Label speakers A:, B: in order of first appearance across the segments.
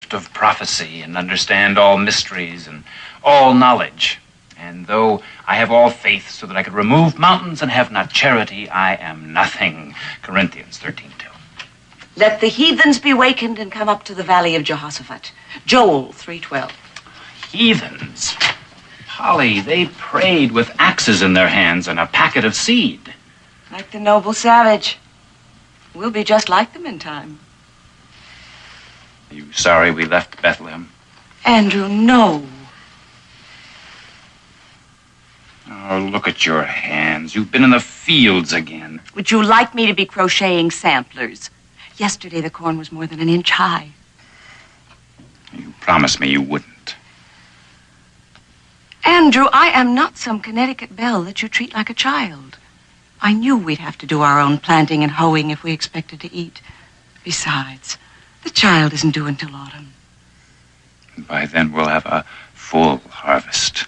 A: gift of prophecy and understand all mysteries and all knowledge. And though I have all faith so that I could remove mountains and have not charity, I am nothing. Corinthians 13:2.
B: Let the heathens be wakened and come up to the valley of Jehoshaphat. Joel 3:12.
A: Heathens? Polly, they prayed with axes in their hands and a packet of seed.
B: Like the noble savage. We'll be just like them in time.
A: Are you sorry we left Bethlehem?
B: Andrew, no.
A: Oh, look at your hands. You've been in the fields again.
B: Would you like me to be crocheting samplers? Yesterday the corn was more than an inch high.
A: You promised me you wouldn't.
B: Andrew, I am not some Connecticut belle that you treat like a child. I knew we'd have to do our own planting and hoeing if we expected to eat. Besides, the child isn't due until autumn.
A: By then we'll have a full harvest.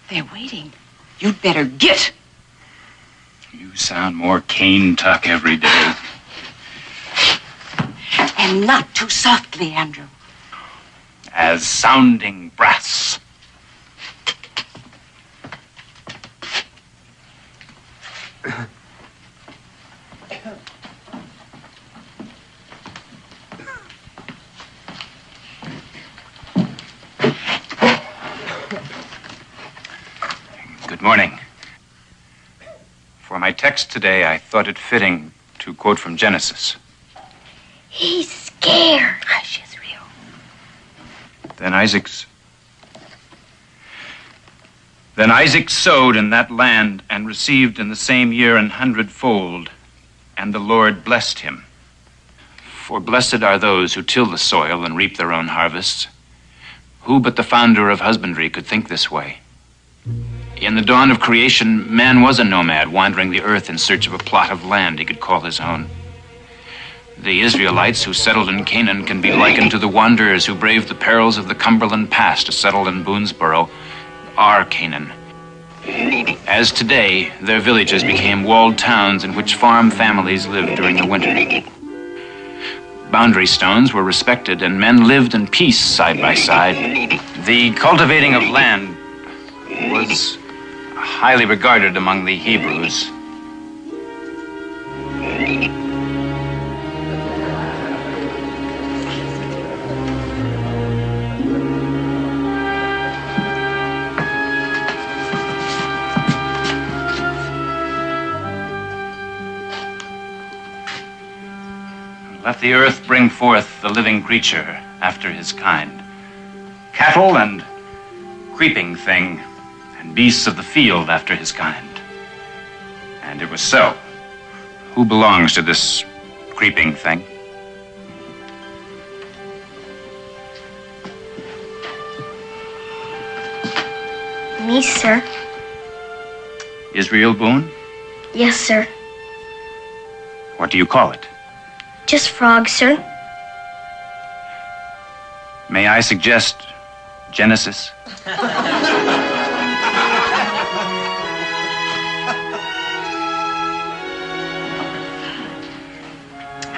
B: They're waiting. You'd better get.
A: You sound more cane tuck every day.
B: And not too softly, Andrew.
A: As sounding brass. Good morning. For my text today, I thought it fitting to quote from Genesis.
C: He's scared. Hush, Israel.
A: Then Isaac sowed in that land and received in the same year 100-fold, and the Lord blessed him. For blessed are those who till the soil and reap their own harvests. Who but the founder of husbandry could think this way? In the dawn of creation, man was a nomad wandering the earth in search of a plot of land he could call his own. The Israelites who settled in Canaan can be likened to the wanderers who braved the perils of the Cumberland Pass to settle in Boonesboro, our Canaan. As today, their villages became walled towns in which farm families lived during the winter. Boundary stones were respected and men lived in peace side by side. The cultivating of land was highly regarded among the Hebrews. Let the earth bring forth the living creature after his kind, cattle and creeping thing, and beasts of the field after his kind. And it was so. Who belongs to this creeping thing?
C: Me, sir.
A: Israel Boone?
C: Yes, sir.
A: What do you call it?
C: Just Frog, sir.
A: May I suggest Genesis?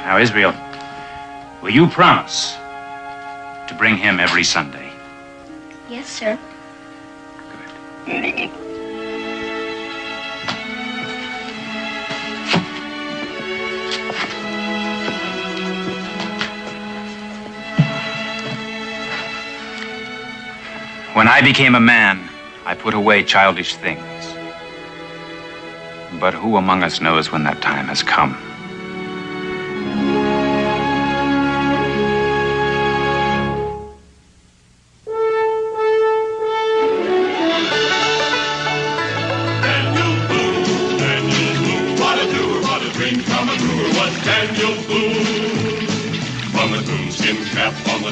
A: Now, Israel, will you promise to bring him every Sunday?
C: Yes, sir.
A: Good. When I became a man, I put away childish things. But who among us knows when that time has come?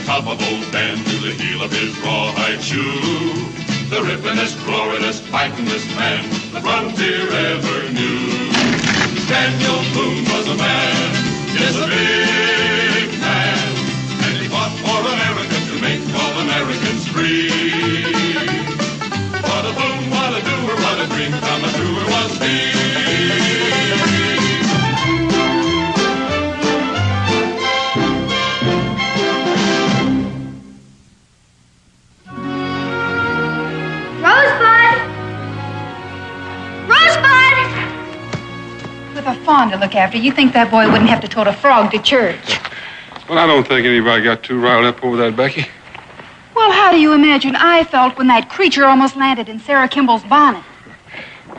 D: Top of old Dan to the heel of his rawhide shoe. The rippenest, roaringest, fightingest man the frontier ever knew. Daniel Boone was a man, yes, a big man, and he fought for America to make all Americans free. What a boon, what a doer, what a dream come true was he.
E: to look after, you think that boy wouldn't have to tote a frog to church.
F: Well, I don't think anybody got too riled up over that, Becky.
E: Well, how do you imagine I felt when that creature almost landed in Sarah Kimball's bonnet?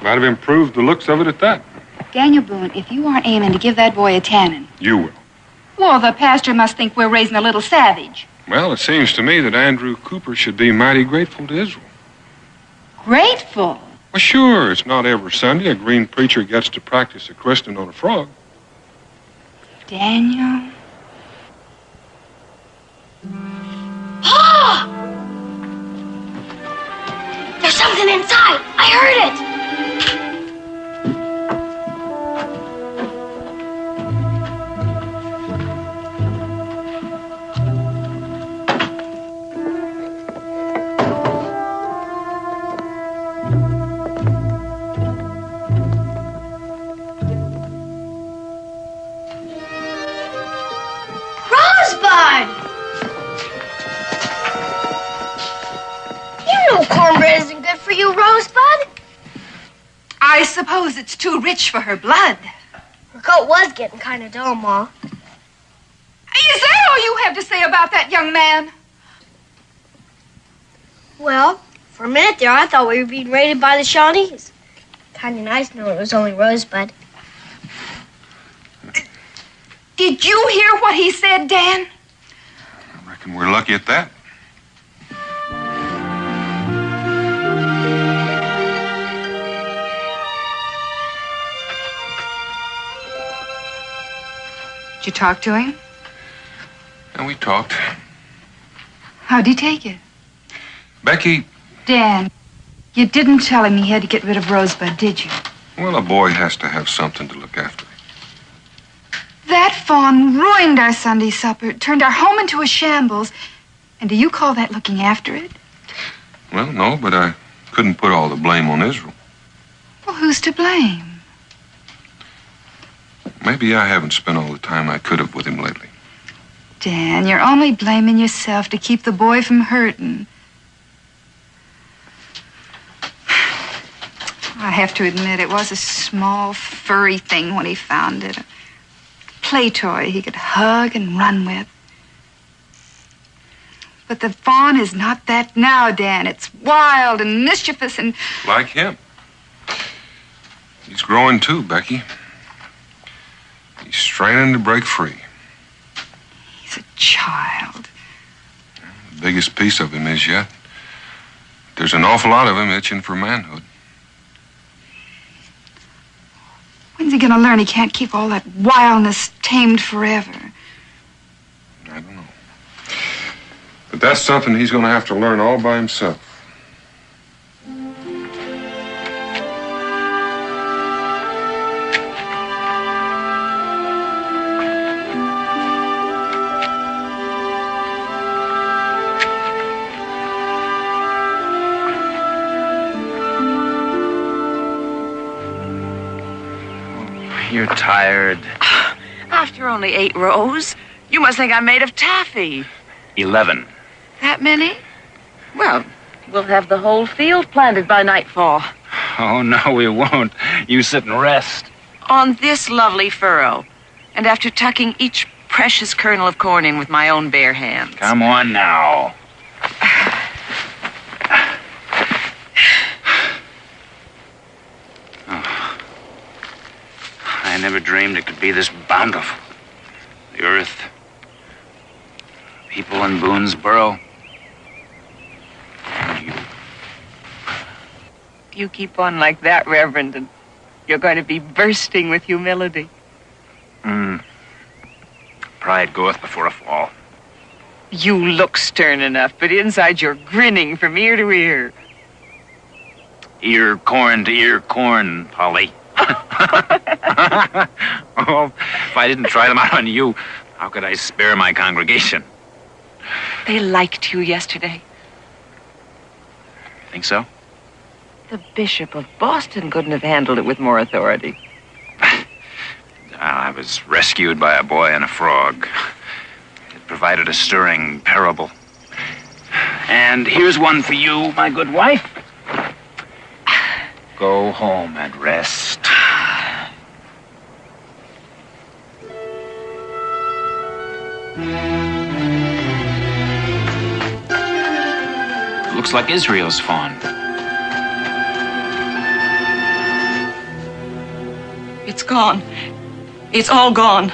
F: Might have improved the looks of it at that.
E: Daniel Boone, if you aren't aiming to give that boy a tanning.
F: You will.
E: Well, the pastor must think we're raising a little savage.
F: Well, it seems to me that Andrew Cooper should be mighty grateful to Israel.
E: Grateful?
F: Well, sure, it's not every Sunday a green preacher gets to practice a christening on a frog.
E: Daniel?
C: Pa! There's something inside. I heard it. Cornbread isn't good for you, Rosebud.
E: I suppose it's too rich for her blood.
C: Her coat was getting kind of dull, Ma.
E: Is that all you have to say about that young man?
C: Well, for a minute there, I thought we were being raided by the Shawnees. Kind of nice knowing it was only Rosebud.
E: Did you hear what he said, Dan?
F: I reckon we're lucky at that.
E: Did you talk to him?
F: And we talked.
E: How'd he take it?
F: Becky.
E: Dan, you didn't tell him he had to get rid of Rosebud, did you?
F: Well, a boy has to have something to look after.
E: That fawn ruined our Sunday supper. It turned our home into a shambles. And do you call that looking after it?
F: Well, no, but I couldn't put all the blame on Israel.
E: Well, who's to blame?
F: Maybe I haven't spent all the time I could have with him lately.
E: Dan, you're only blaming yourself to keep the boy from hurting. I have to admit, it was a small, furry thing when he found it. A play toy he could hug and run with. But the fawn is not that now, Dan. It's wild and mischievous and...
F: Like him. He's growing too, Becky. He's straining to break free.
E: He's a child.
F: The biggest piece of him is yet. There's an awful lot of him itching for manhood.
E: When's he gonna learn he can't keep all that wildness tamed forever?
F: I don't know. But that's something he's gonna have to learn all by himself.
A: You're tired.
B: After only 8 rows, you must think I'm made of taffy.
A: 11.
B: That many? Well, we'll have the whole field planted by nightfall.
A: Oh, no, we won't. You sit and rest.
B: On this lovely furrow. And after tucking each precious kernel of corn in with my own bare hands.
A: Come on now. I never dreamed it could be this bountiful. The earth, people in Boonesboro, and you.
B: You keep on like that, Reverend, and you're going to be bursting with humility.
A: Pride goeth before a fall.
B: You look stern enough, but inside you're grinning from ear to ear.
A: Ear corn to ear corn, Polly. Oh, if I didn't try them out on you, how could I spare my congregation?
B: They liked you yesterday.
A: Think so?
B: The Bishop of Boston couldn't have handled it with more authority.
A: I was rescued by a boy and a frog. It provided a stirring parable. And here's one for you, my good wife. Go home and rest. Looks like Israel's fawn.
B: It's gone. It's all gone.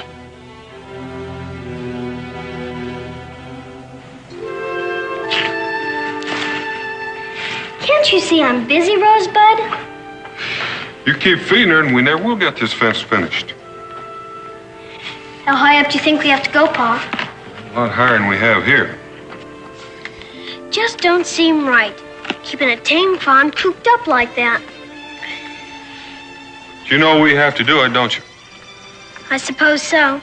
C: Can't you see I'm busy, Rosebud?
F: You keep feeding her, and we never will get this fence finished.
C: How high up do you think we have to go, Pa?
F: A lot higher than we have here.
C: Just don't seem right. Keeping a tame fawn cooped up like that.
F: You know we have to do it, don't you?
C: I suppose so.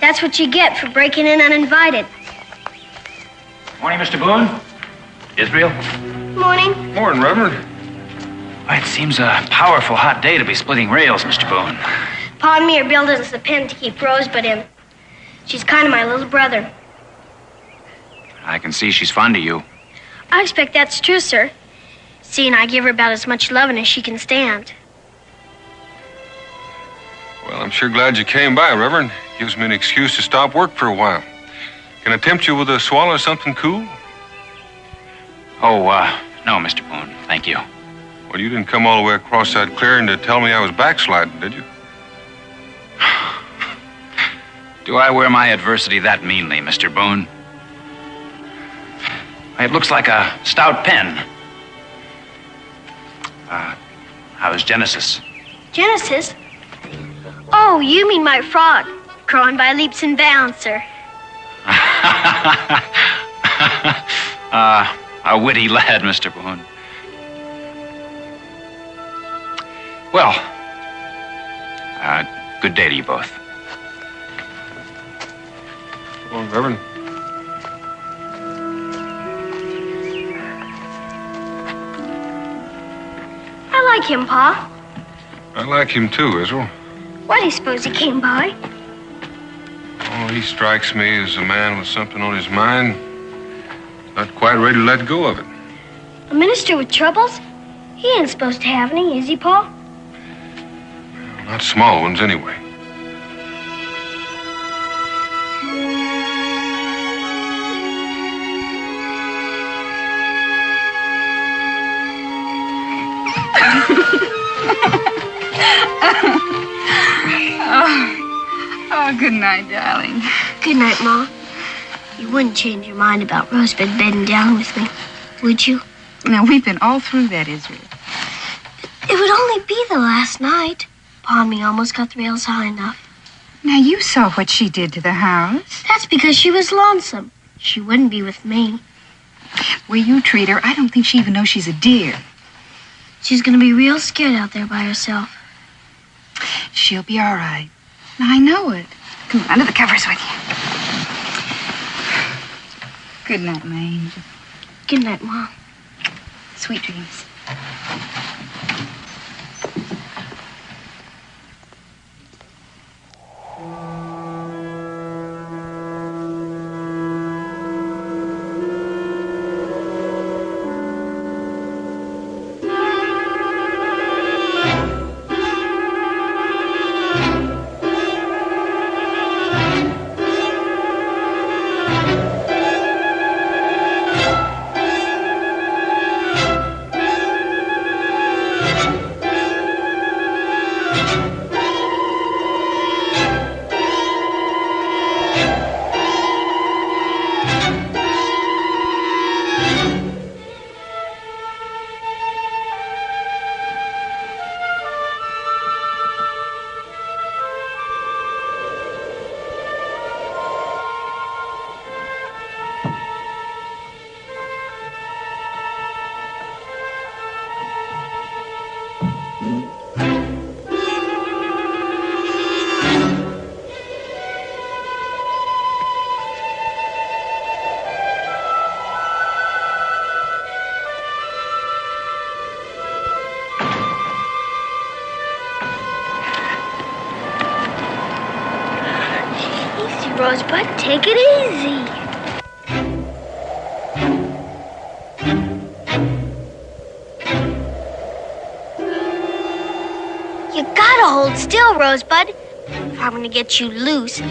C: That's what you get for breaking in uninvited.
A: Morning, Mr. Boone. Israel.
C: Morning.
F: Morning, Reverend.
A: It seems a powerful hot day to be splitting rails, Mr. Boone.
C: Pa and me are building us a pen to keep Rosebud in. She's kind of my little brother.
A: I can see she's fond of you.
C: I expect that's true, sir. Seeing I give her about as much loving as she can stand.
F: Well, I'm sure glad you came by, Reverend. Gives me an excuse to stop work for a while. Can I tempt you with a swallow of something cool?
A: Oh, no, Mr. Boone. Thank you.
F: Well, you didn't come all the way across that clearing to tell me I was backsliding, did you?
A: Do I wear my adversity that meanly, Mr. Boone? It looks like a stout pen. How's Genesis?
C: Genesis? Oh, you mean my frog. Growing by leaps and bounds, sir.
A: A witty lad, Mr. Boone. Well, good day to you both.
F: Come on, Reverend.
C: I like him, Pa.
F: I like him too, Israel.
C: Why do you suppose he came by?
F: Oh, he strikes me as a man with something on his mind, not quite ready to let go of it.
C: A minister with troubles? He ain't supposed to have any, is he, Pa?
F: Not small ones, anyway.
E: Oh, good night, darling.
C: Good night, Ma. You wouldn't change your mind about Rosebud bedding down with me, would you?
E: Now, we've been all through that, Israel.
C: It would only be the last night. Pa and me almost got the rails high enough.
E: Now, you saw what she did to the house.
C: That's because she was lonesome. She wouldn't be with me.
E: Way you treat her, I don't think she even knows she's a dear.
C: She's gonna be real scared out there by herself.
E: She'll be all right. I know it. Come on, under the covers with you. Good night, my angel.
C: Good night, Mom.
E: Sweet dreams.
C: Rosebud, take it easy. You gotta hold still, Rosebud. If I'm gonna get you loose,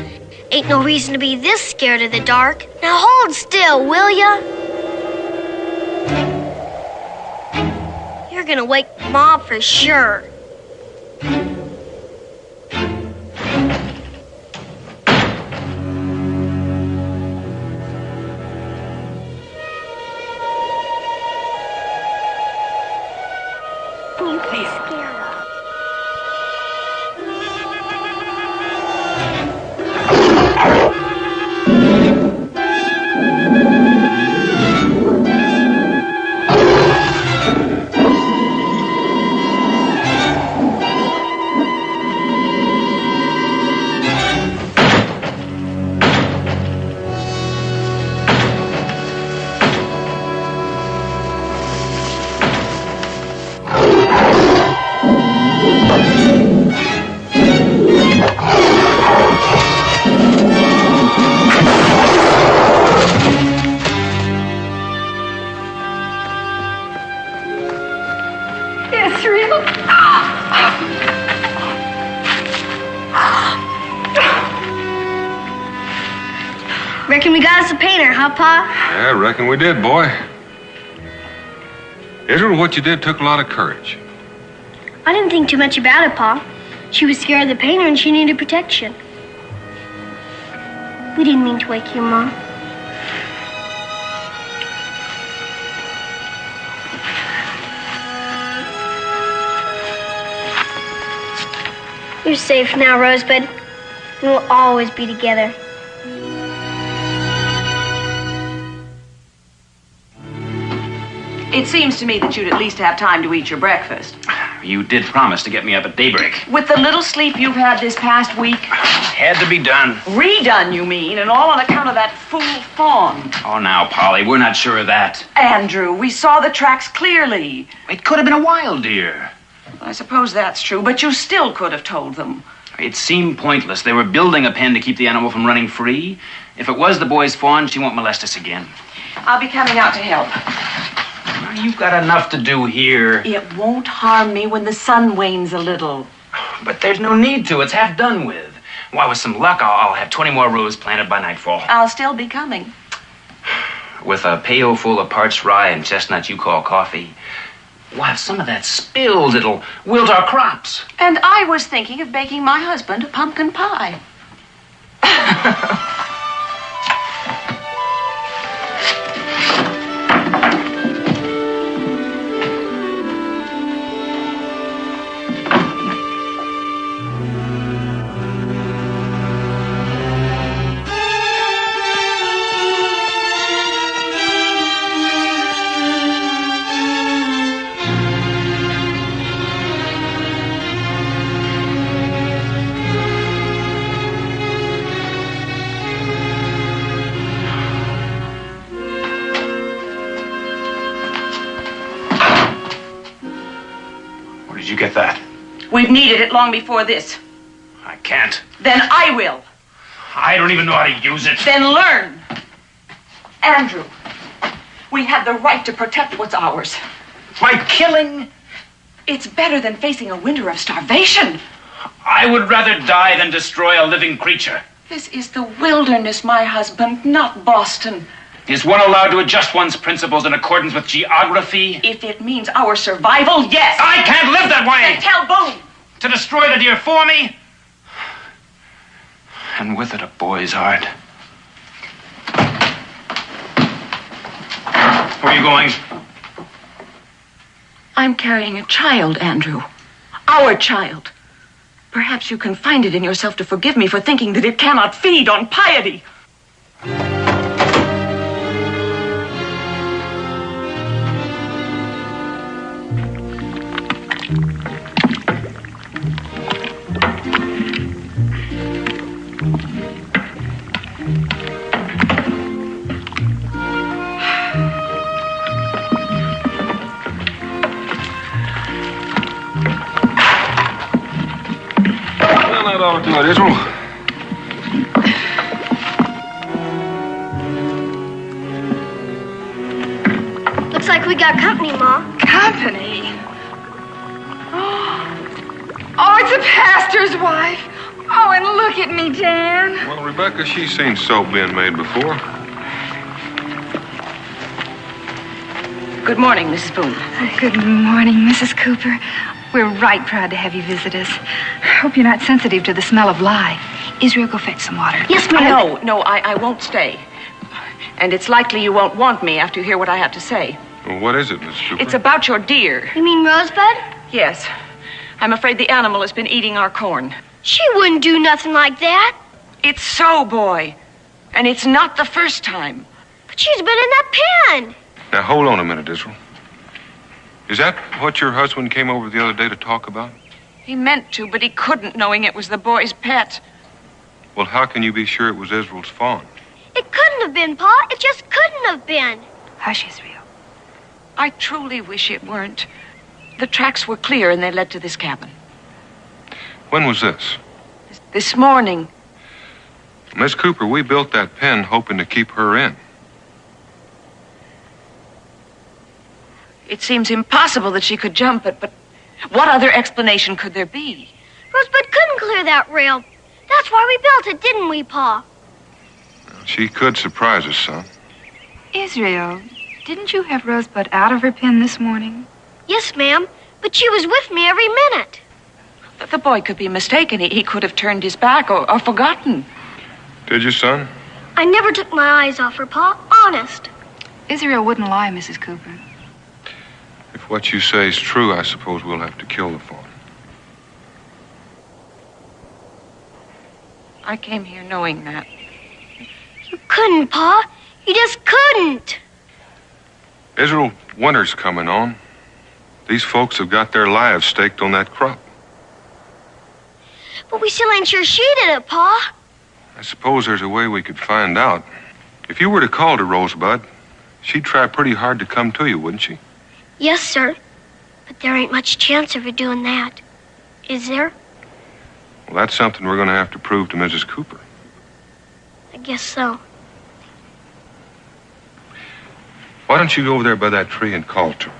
C: Ain't no reason to be this scared of the dark. Now hold still, will ya? You're gonna wake Mom for sure. Reckon we got us a painter, huh, Pa?
F: Yeah, I reckon we did, boy. Israel, what you did took a lot of courage.
C: I didn't think too much about it, Pa. She was scared of the painter and she needed protection. We didn't mean to wake you, Mom. You're safe now, Rosebud. And we'll always be together.
B: It seems to me that you'd at least have time to eat your breakfast.
A: You did promise to get me up at daybreak.
B: With the little sleep you've had this past week.
A: Had to be done.
B: Redone, you mean, and all on account of that fool fawn.
A: Oh, now, Polly, we're not sure of that.
B: Andrew, we saw the tracks clearly.
A: It could have been a wild deer.
B: I suppose that's true, but you still could have told them.
A: It seemed pointless. They were building a pen to keep the animal from running free. If it was the boy's fawn, she won't molest us again.
B: I'll be coming out to help.
A: You've got enough to do here.
B: It won't harm me when the sun wanes a little.
A: But there's no need to. It's half done with. Why, with some luck, I'll have 20 more rows planted by nightfall.
B: I'll still be coming.
A: With a pail full of parched rye and chestnuts you call coffee. Why, if some of that spills, it'll wilt our crops.
B: And I was thinking of baking my husband a pumpkin pie.
A: Did you get that?
B: We've needed it long before this.
A: I can't.
B: Then I will.
A: I don't even know how to use it.
B: Then learn. Andrew, we have the right to protect what's ours.
A: By killing?
B: It's better than facing a winter of starvation.
A: I would rather die than destroy a living creature.
B: This is the wilderness, my husband, not Boston.
A: Is one allowed to adjust one's principles in accordance with geography?
B: If it means our survival, yes.
A: I can't live that way!
B: Then tell Boone.
A: To destroy the deer for me? And with it a boy's heart. Where are you going?
B: I'm carrying a child, Andrew. Our child. Perhaps you can find it in yourself to forgive me for thinking that it cannot feed on piety.
F: That'll do it, Israel.
C: Looks like we got company, Ma.
E: Company? Oh, it's a pastor's wife. Oh, and look at me, Dan.
F: Well, Rebecca, she's seen soap being made before.
B: Good morning, Mrs. Boone.
E: Good morning, Mrs. Cooper. We're right proud to have you visit us. Hope you're not sensitive to the smell of lye. Israel, go fetch some water.
B: Yes, ma'am. No, I won't stay. And it's likely you won't want me after you hear what I have to say.
F: Well, what is it, Miss Cooper?
B: It's about your deer.
C: You mean Rosebud?
B: Yes. I'm afraid the animal has been eating our corn.
C: She wouldn't do nothing like that.
B: It's so, boy. And it's not the first time.
C: But she's been in that pen.
F: Now, hold on a minute, Israel. Is that what your husband came over the other day to talk about?
B: He meant to, but he couldn't, knowing it was the boy's pet.
F: Well, how can you be sure it was Israel's fawn?
C: It couldn't have been, Pa. It just couldn't have been.
E: Hush, Israel.
B: I truly wish it weren't. The tracks were clear and they led to this cabin.
F: When was this?
B: This morning.
F: Miss Cooper, we built that pen hoping to keep her in.
B: It seems impossible that she could jump it, but what other explanation could there be?
C: Rosebud couldn't clear that rail. That's why we built it, didn't we, Pa?
F: She could surprise us, son.
E: Israel, didn't you have Rosebud out of her pen this morning?
C: Yes, ma'am. But she was with me every minute.
B: The boy could be mistaken. He could have turned his back or forgotten.
F: Did you, son?
C: I never took my eyes off her, Pa. Honest.
E: Israel wouldn't lie, Mrs. Cooper.
F: If what you say is true, I suppose we'll have to kill the fawn.
B: I came here knowing that.
C: You couldn't, Pa. You just couldn't.
F: Israel, winter's coming on. These folks have got their lives staked on that crop.
C: But we still ain't sure she did it, Pa.
F: I suppose there's a way we could find out. If you were to call to Rosebud, she'd try pretty hard to come to you, wouldn't she?
C: Yes, sir. But there ain't much chance of her doing that. Is there?
F: Well, that's something we're going to have to prove to Mrs. Cooper.
C: I guess so.
F: Why don't you go over there by that tree and call to her?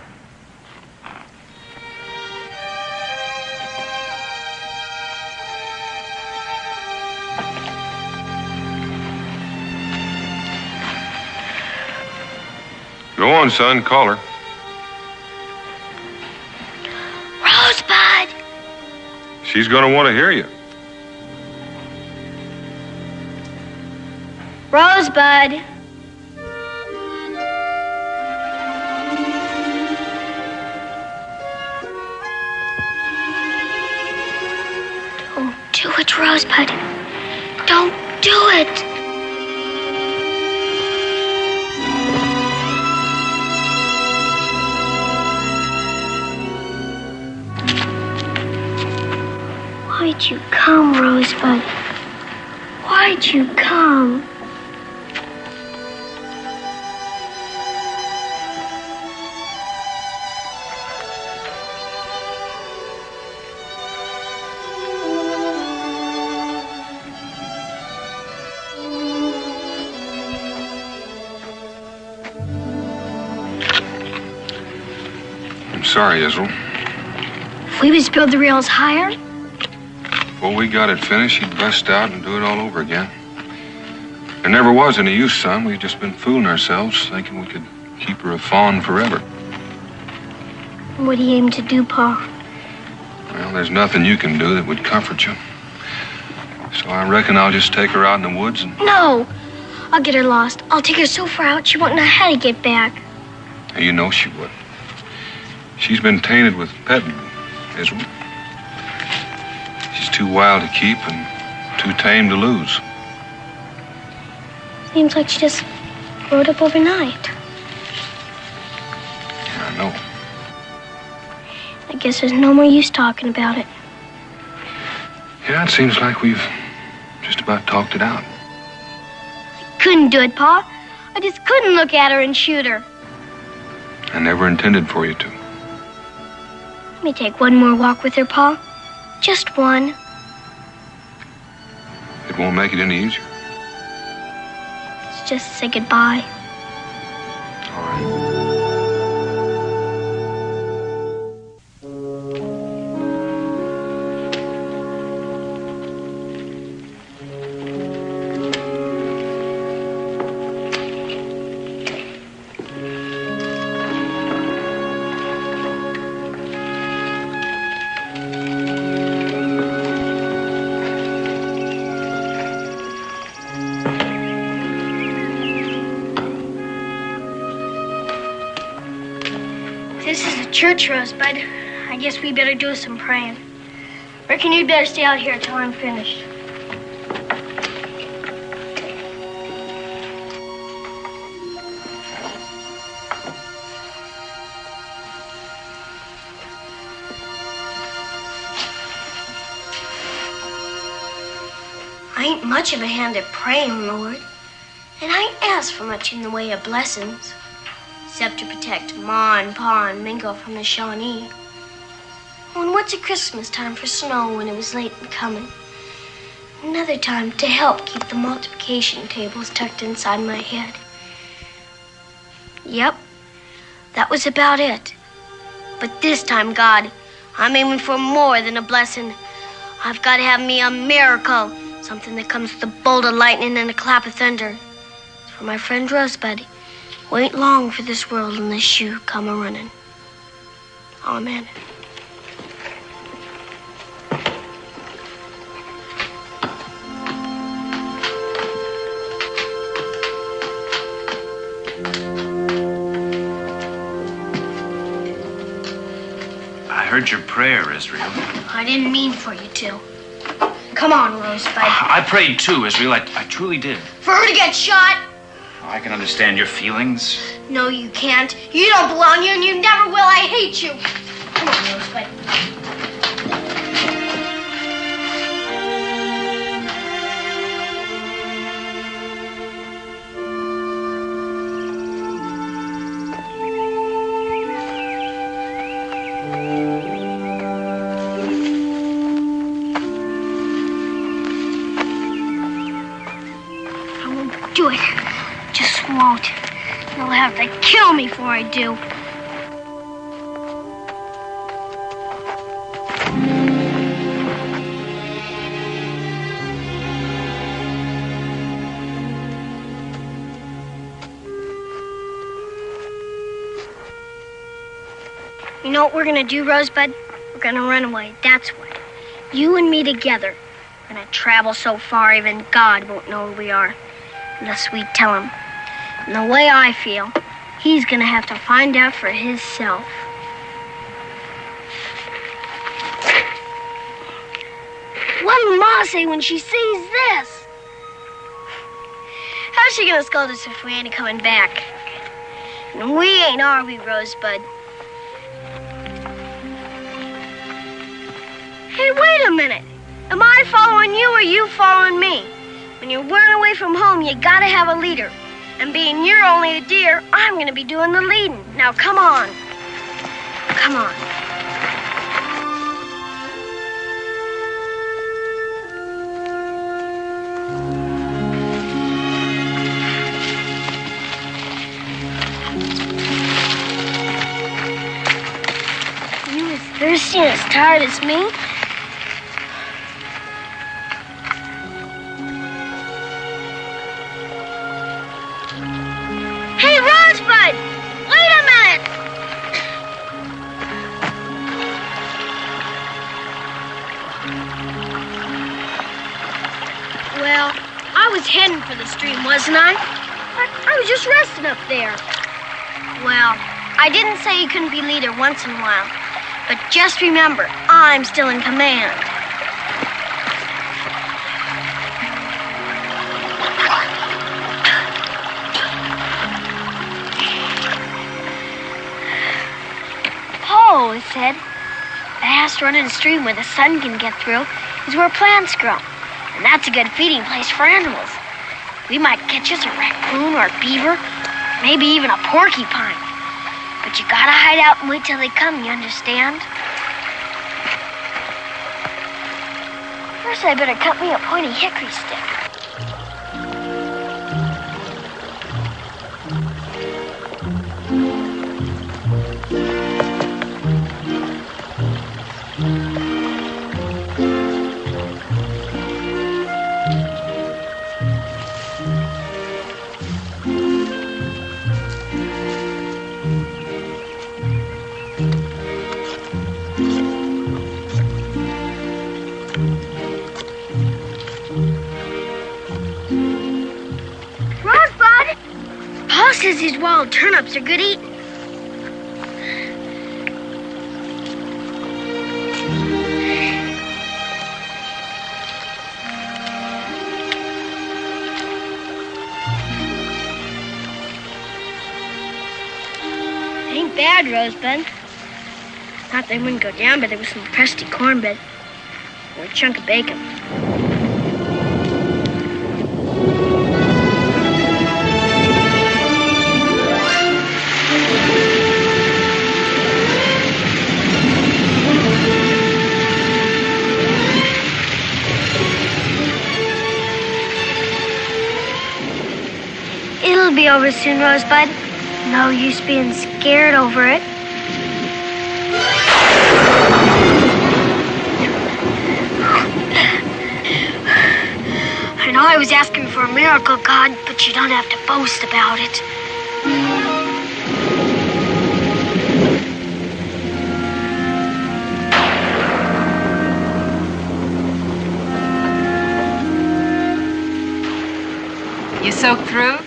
F: Go on, son, call her.
C: Rosebud!
F: She's going to want to hear you.
C: Rosebud! Don't do it, Rosebud. Don't do it. Why'd you come, Rosebud? Why'd you come?
F: I'm sorry, Israel.
C: If we was build the rails higher,
F: Before we got it finished, she'd bust out and do it all over again. There never was any use, son. We've just been fooling ourselves, thinking we could keep her a fawn forever.
C: what do you aim to do, Pa?
F: Well, there's nothing you can do that would comfort you. So I reckon I'll just take her out in the woods and...
C: No! I'll get her lost. I'll take her so far out she won't know how to get back.
F: You know she would. She's been tainted with petting, Israel. She's too wild to keep and too tame to lose.
C: Seems like she just growed up overnight.
F: Yeah, I know.
C: I guess there's no more use talking about it.
F: Yeah, it seems like we've just about talked it out.
C: I couldn't do it, Pa. I just couldn't look at her and shoot her.
F: I never intended for you to.
C: Let me take one more walk with her, Pa. Just one.
F: It won't make it any easier.
C: Let's just say goodbye.
F: All right.
C: This is the church, Rosebud. I guess we better do some praying. Reckon you'd better stay out here until I'm finished. I ain't much of a hand at praying, Lord. And I ain't asked for much in the way of blessings, except to protect Ma and Pa and Mingo from the Shawnee. And what's a Christmas time for snow when it was late in coming? Another time to help keep the multiplication tables tucked inside my head. Yep, that was about it. But this time, God, I'm aiming for more than a blessing. I've got to have me a miracle, something that comes with a bolt of lightning and a clap of thunder. For my friend Rosebud, wait long for this world and this shoe come a-running. Amen.
A: I heard your prayer, Israel.
C: I didn't mean for you to. Come on, Rosebud.
A: I prayed too, Israel. I truly did.
C: For her to get shot?
A: I can understand your feelings.
C: No, you can't. You don't belong here, and you never will. I hate you. Come on, Rosebud. I won't do it. Just won't. You'll have to kill me before I do. You know what we're gonna do, Rosebud? We're gonna run away, that's what. You and me together. We're gonna travel so far even God won't know where we are. Unless we tell him. And the way I feel, he's gonna have to find out for himself. What'll Ma say when she sees this? How's she gonna scold us if we ain't coming back? And we ain't, are we, Rosebud? Hey, wait a minute. Am I following you or you following me? When you're running away from home, you gotta have a leader. And being you're only a deer, I'm gonna be doing the leading. Now, come on. Come on. You as thirsty and as tired as me? Hey, Rosebud! Wait a minute! Well, I was heading for the stream, wasn't I? But I was just resting up there. Well, I didn't say you couldn't be leader once in a while. But just remember, I'm still in command. Always said, fast running a stream where the sun can get through is where plants grow. And that's a good feeding place for animals. We might catch us a raccoon or a beaver, maybe even a porcupine. But you gotta hide out and wait till they come, you understand? First I better cut me a pointy hickory stick. Rosebud! Pa says these wild turnips are good eating. bad, Rosebud. Thought they wouldn't go down, but there was some crusty cornbread and a chunk of bacon. It'll be over soon, Rosebud. No use being scared over it. I know I was asking for a miracle, God, but you don't have to boast about it.
E: You soaked through?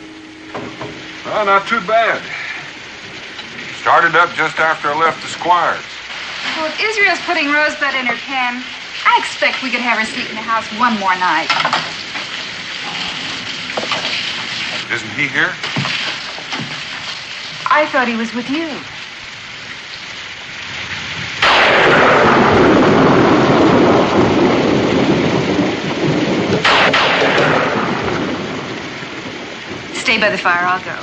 F: Well, not too bad. Started up just after I left the Squire's.
E: Well, if Israel's putting Rosebud in her pen, I expect we could have her sleep in the house one more night.
F: Isn't he here?
E: I thought he was with you. Stay by the fire, I'll go.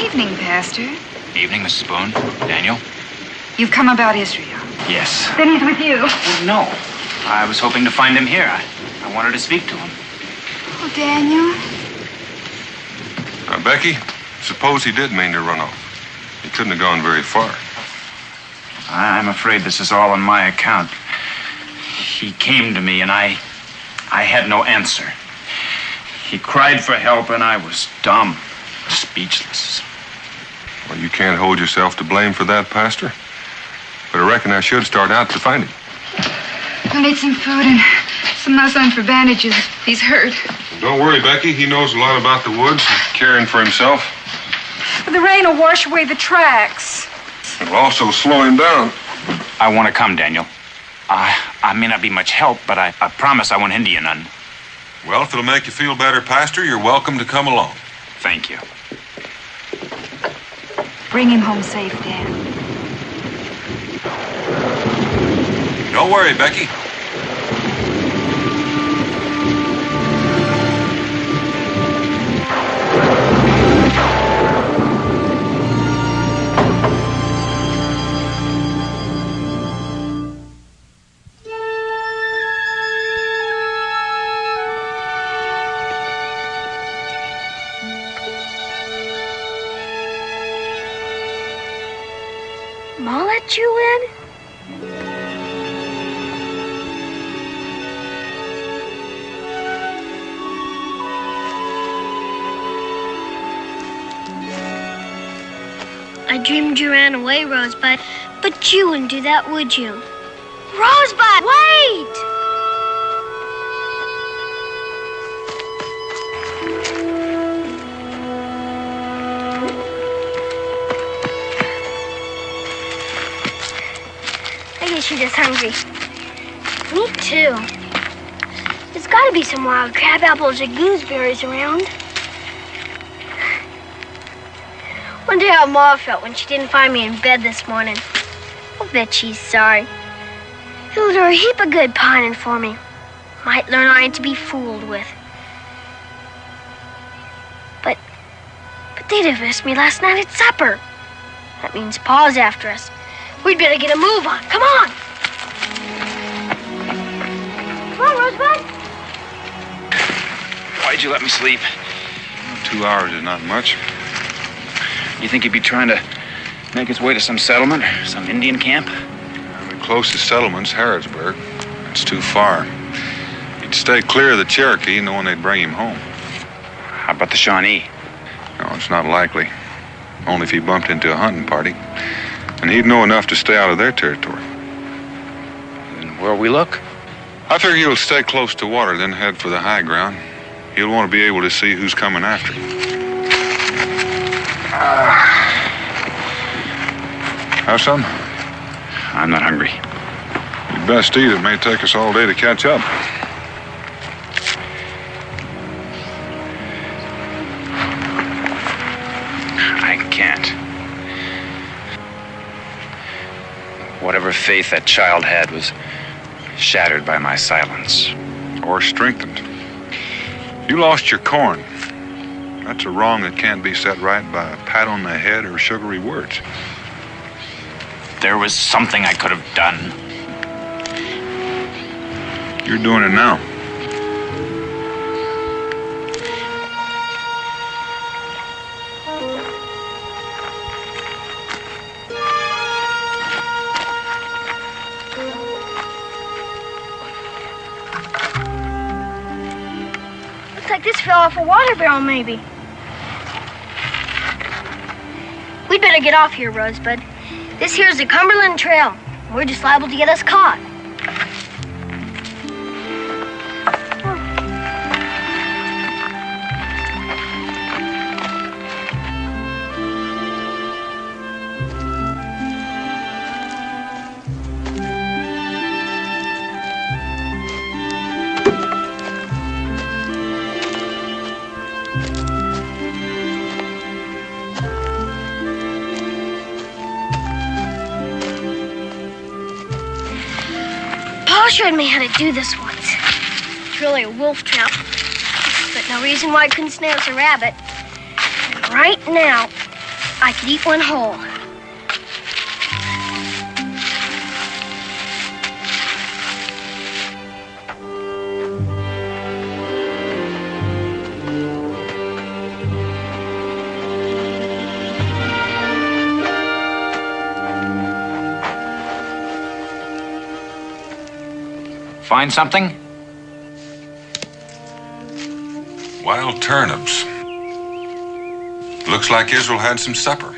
E: Evening, Pastor.
A: Evening, Mrs. Boone. Daniel?
E: You've come about Israel.
A: Yes.
E: Then he's with you.
A: Well, no. I was hoping to find him here. I wanted to speak to him.
E: Oh, Daniel.
F: Becky, suppose he did mean to run off. He couldn't have gone very far.
A: I'm afraid this is all on my account. He came to me, and I had no answer. He cried for help, and I was dumb, speechless.
F: Well, you can't hold yourself to blame for that, Pastor. But I reckon I should start out to find him.
E: I'll need some food and some muslin for bandages. He's hurt.
F: Don't worry, Becky. He knows a lot about the woods and caring for himself.
E: But the rain will wash away the tracks.
F: It'll also slow him down.
A: I want to come, Daniel. I may not be much help, but I promise I won't hinder you none.
F: Well, if it'll make you feel better, Pastor, you're welcome to come along.
A: Thank you.
E: Bring him home safe, Dan.
F: Don't worry, Becky.
C: Ma let you in? I dreamed you ran away, Rosebud, but you wouldn't do that, would you? Rosebud, wait! I guess you're just hungry. Me too. There's got to be some wild crab apples or gooseberries around. Wonder how Ma felt when she didn't find me in bed this morning. I'll bet she's sorry. It'll do her a heap of good pining for me. Might learn I ain't to be fooled with. But they dismissed me last night at supper. That means Pa's after us. We'd better get a move on. Come on! Come on, Rosebud.
A: Why'd you let me sleep?
F: 2 hours is not much.
A: You think he'd be trying to make his way to some settlement, some Indian camp?
F: The closest settlement's Harrodsburg. It's too far. He'd stay clear of the Cherokee, knowing they'd bring him home.
A: How about the Shawnee?
F: No, it's not likely. Only if he bumped into a hunting party. And he'd know enough to stay out of their territory.
A: Then where'll we look?
F: I figure he'll stay close to water, then head for the high ground. He'll want to be able to see who's coming after him. Have some?
A: I'm not hungry.
F: You'd best eat. It may take us all day to catch up.
A: can't. Whatever faith that child had was shattered by my silence.
F: Or strengthened. You lost your corn. That's a wrong that can't be set right by a pat on the head or sugary words.
A: There was something I could have done.
F: You're doing it now.
C: Looks like this fell off a water barrel, maybe. We'd better get off here, Rosebud. This here's the Cumberland Trail. We're just liable to get us caught. Pa showed me how to do this once. It's really a wolf trap, but no reason why I couldn't snare us a rabbit. And right now, I could eat one whole.
A: Find something?
F: Wild turnips. Looks like Israel had some supper.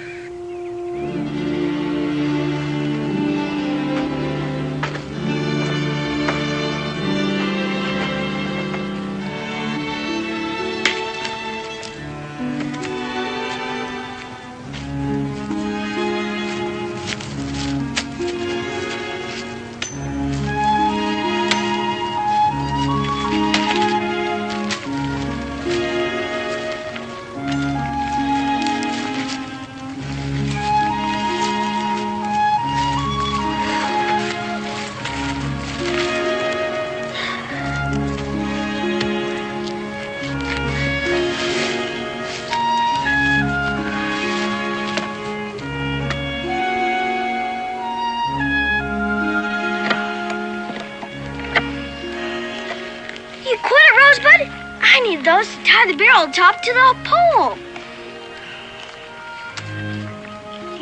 F: You quit it, Rosebud? I need those to tie the barrel top to the pole.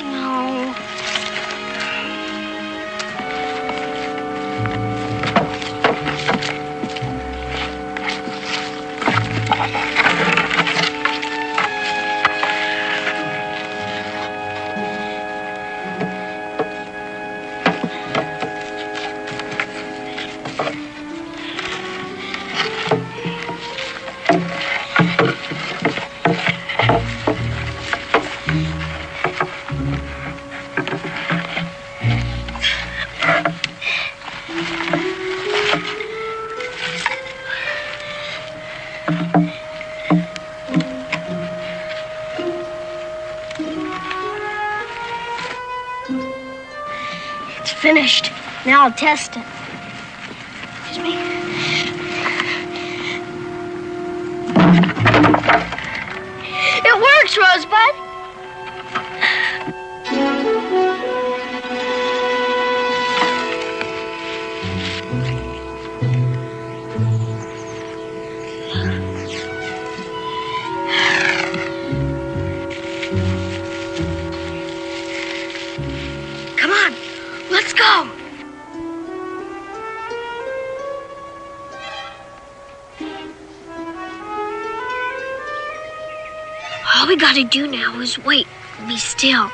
F: No. It's finished. Now I'll test it. Excuse me. It works, Rosebud. Come on, let's go. All we gotta do now is wait and be still.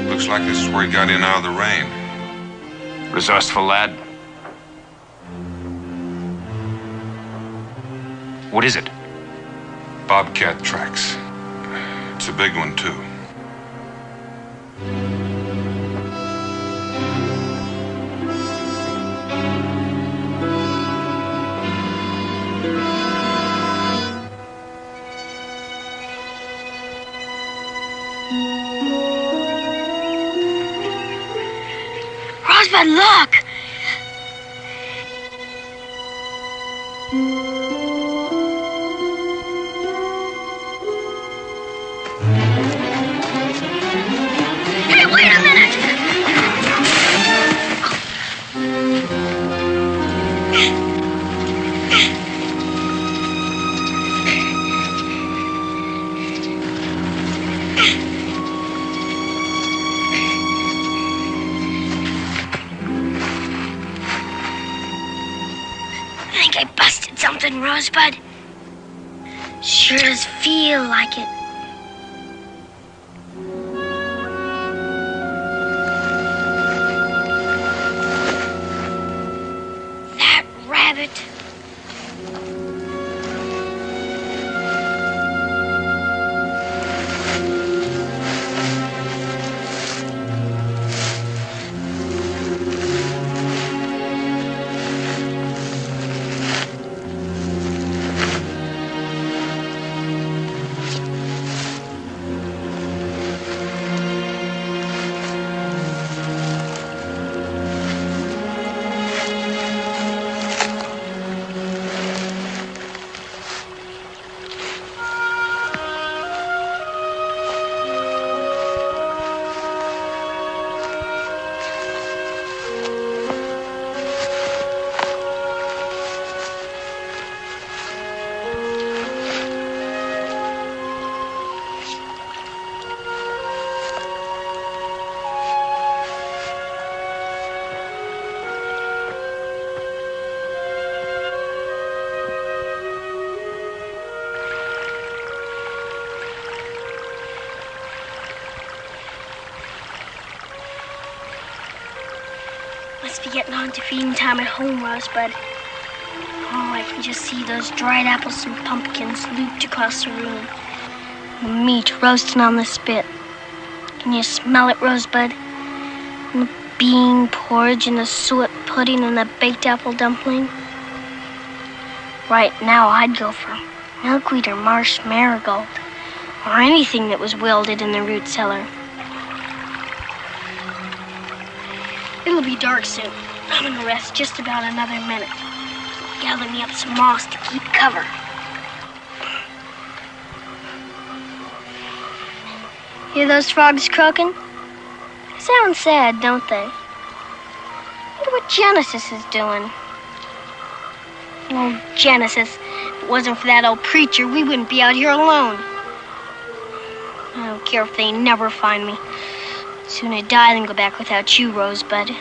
F: Looks like this is where he got in out of the rain.
A: Resourceful lad. What is it?
F: Bobcat tracks. It's a big one, too.
C: Rosebud, look! Hey, wait a minute! I think I busted something, Rosebud. Sure does feel like it. That rabbit. Must be getting on to feeding time at home, Rosebud. Oh, I can just see those dried apples and pumpkins looped across the room. The meat roasting on the spit. Can you smell it, Rosebud? And the bean porridge and the suet pudding and the baked apple dumpling. Right now, I'd go for milkweed or marsh marigold, or anything that was wilted in the root cellar. It'll be dark soon. I'm gonna rest just about another minute. Gather me up some moss to keep cover. Hear those frogs croaking? They sound sad, don't they? Wonder what Genesis is doing. Oh, Genesis. If it wasn't for that old preacher, we wouldn't be out here alone. I don't care if they never find me. Sooner die than go back without you, Rosebud.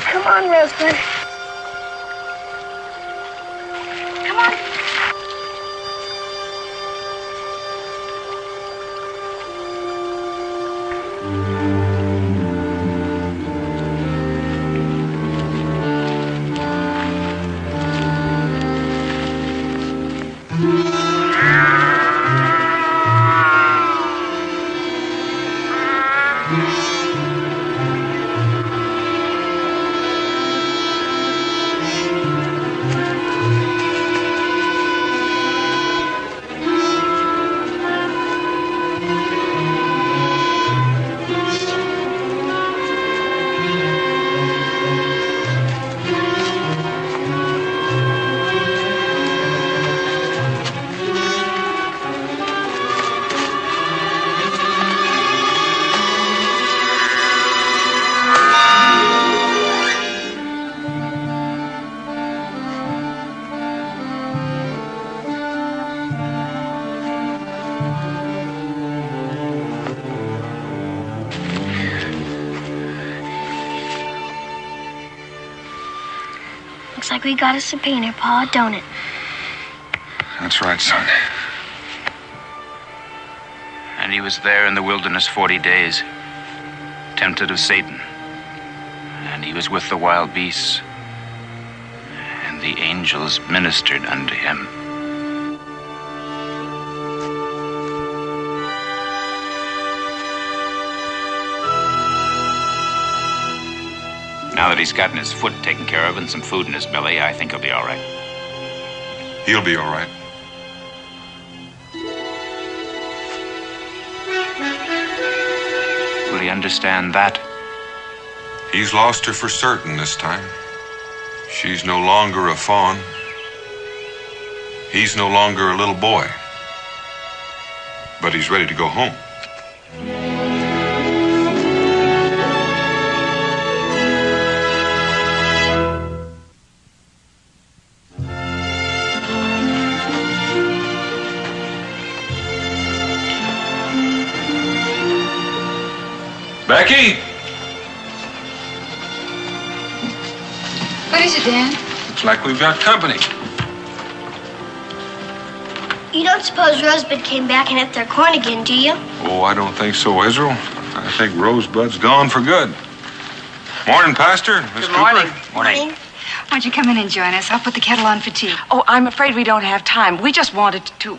C: Come on, Rosebud. Come on. Looks like we got a subpoena, Pa, don't it?
F: That's right, son.
A: And he was there in the wilderness 40 days, tempted of Satan. And he was with the wild beasts, and the angels ministered unto him. Now that he's gotten his foot taken care of and some food in his belly, I think he'll be all right.
F: He'll be all right.
A: Will he understand that?
F: He's lost her for certain this time. She's no longer a fawn. He's no longer a little boy. But he's ready to go home. Becky!
E: What is it, Dan?
F: Looks like we've got company.
C: You don't suppose Rosebud came back and ate their corn again, do you?
F: Oh, I don't think so, Israel. I think Rosebud's gone for good. Morning, Pastor. Miss Cooper.
B: Morning.
C: Morning.
E: Why don't you come in and join us? I'll put the kettle on for tea.
B: Oh, I'm afraid we don't have time. We just wanted to...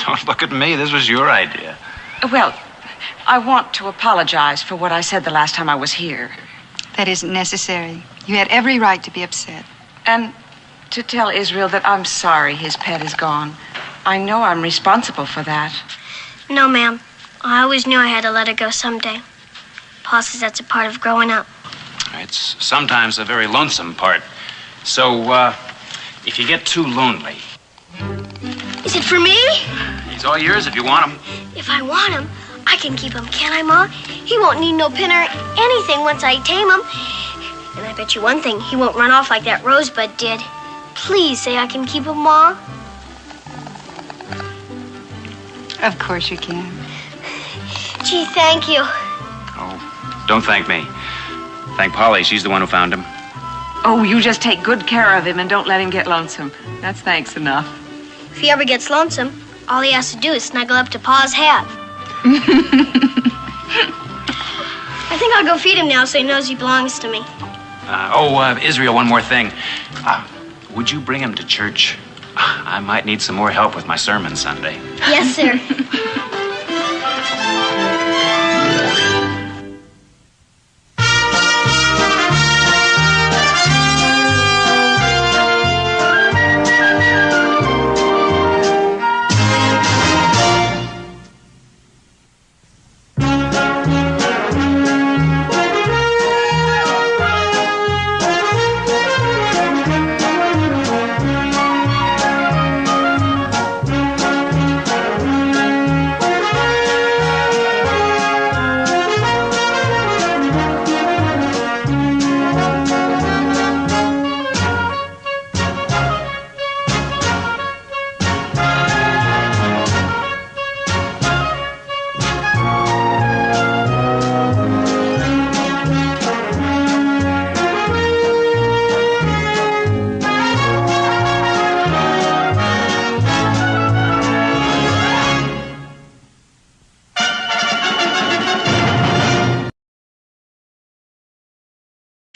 A: Don't look at me. This was your idea.
B: Well, I want to apologize for what I said the last time I was here.
E: That isn't necessary. You had every right to be upset.
B: And to tell Israel that I'm sorry his pet is gone. I know I'm responsible for that.
C: No, ma'am. I always knew I had to let it go someday. Pa says that's a part of growing up.
A: It's sometimes a very lonesome part. So, if you get too lonely...
C: Is it for me?
A: He's all yours if you want him.
C: If I want him, I can keep him, can't I, Ma? He won't need no pin or anything once I tame him. And I bet you one thing, he won't run off like that Rosebud did. Please say I can keep him, Ma.
E: Of course you can.
C: Gee, thank you.
A: Oh, don't thank me. Thank Polly. She's the one who found him.
B: Oh, you just take good care of him and don't let him get lonesome. That's thanks enough.
C: If he ever gets lonesome, all he has to do is snuggle up to Pa's hat. I think I'll go feed him now so he knows he belongs to me.
A: Israel, one more thing. Would you bring him to church? I might need some more help with my sermon Sunday.
C: Yes, sir.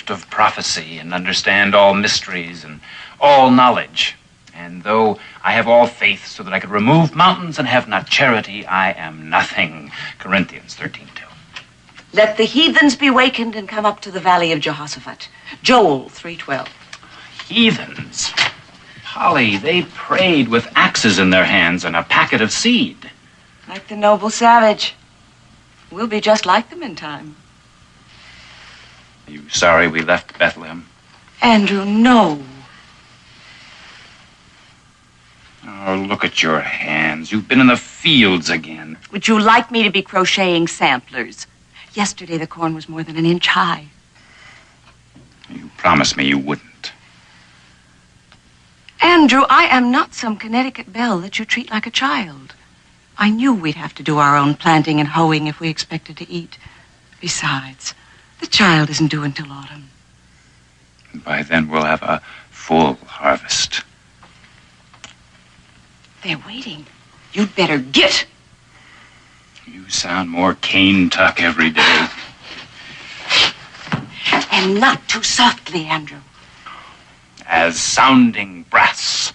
A: Of prophecy and understand all mysteries and all knowledge. And though I have all faith so that I could remove mountains and have not charity, I am nothing. Corinthians 13:2.
B: Let the heathens be wakened and come up to the valley of Jehoshaphat. Joel 3:12.
A: Heathens. Polly, they prayed with axes in their hands and a packet of seed.
B: Like the noble savage. We'll be just like them in time.
A: Are you sorry we left Bethlehem?
B: Andrew, no.
A: Oh, look at your hands. You've been in the fields again.
B: Would you like me to be crocheting samplers? Yesterday the corn was more than an inch high.
A: You promised me you wouldn't.
B: Andrew, I am not some Connecticut belle that you treat like a child. I knew we'd have to do our own planting and hoeing if we expected to eat. Besides, the child isn't due until autumn.
A: And by then we'll have a full harvest.
B: They're waiting. You'd better get.
A: You sound more cane tuck every day.
B: And not too softly, Andrew.
A: As sounding brass.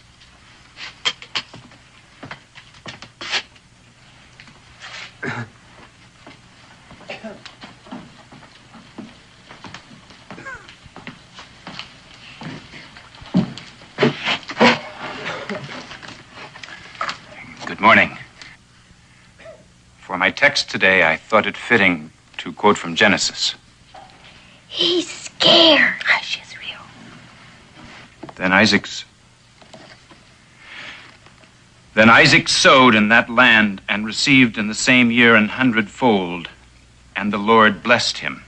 A: Good morning. For my text today, I thought it fitting to quote from Genesis.
C: He's scared.
B: Hush, Israel.
A: Then Isaac sowed in that land and received in the same year 100-fold, and the Lord blessed him.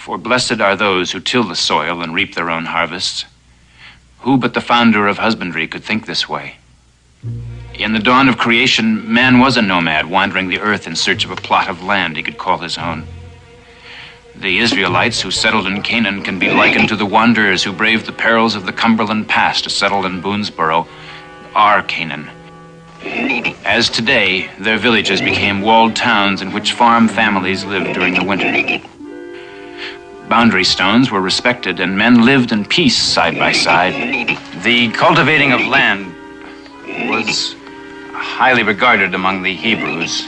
A: For blessed are those who till the soil and reap their own harvests. Who but the founder of husbandry could think this way? In the dawn of creation, man was a nomad wandering the earth in search of a plot of land he could call his own. The Israelites who settled in Canaan can be likened to the wanderers who braved the perils of the Cumberland Pass to settle in Boonesboro, our Canaan. As today, their villages became walled towns in which farm families lived during the winter. Boundary stones were respected and men lived in peace side by side. The cultivating of land was highly regarded among the Hebrews.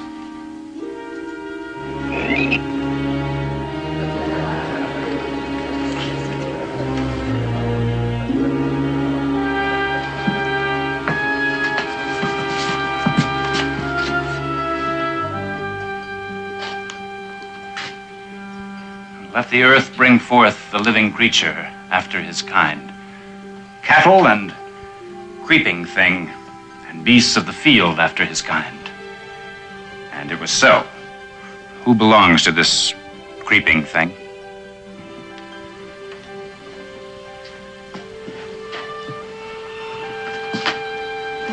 A: Let the earth bring forth the living creature after his kind, cattle and creeping thing, and beasts of the field after his kind. And it was so. Who belongs to this creeping thing?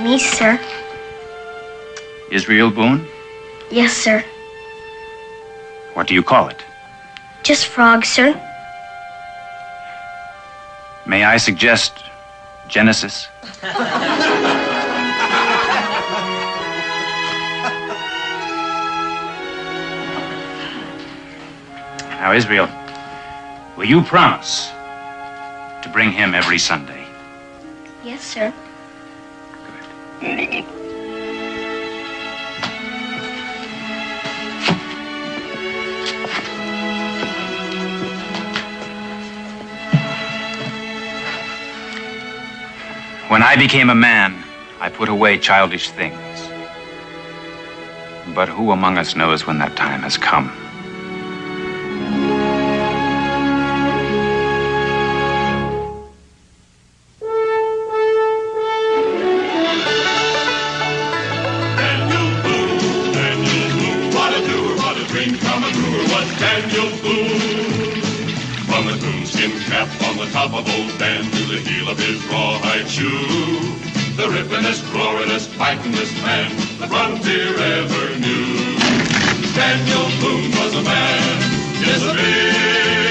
C: Me, sir.
A: Israel Boone?
C: Yes, sir.
A: What do you call it?
C: Just Frog, sir.
A: May I suggest Genesis? Now, Israel, will you promise to bring him every Sunday?
C: Yes, sir.
A: Good. When I became a man, I put away childish things. But who among us knows when that time has come?
D: Top of old Dan to the heel of his rawhide shoe. The rippin'est, roarin'est, fightin'est man the frontier ever knew. Daniel Boone was a man, yes, a big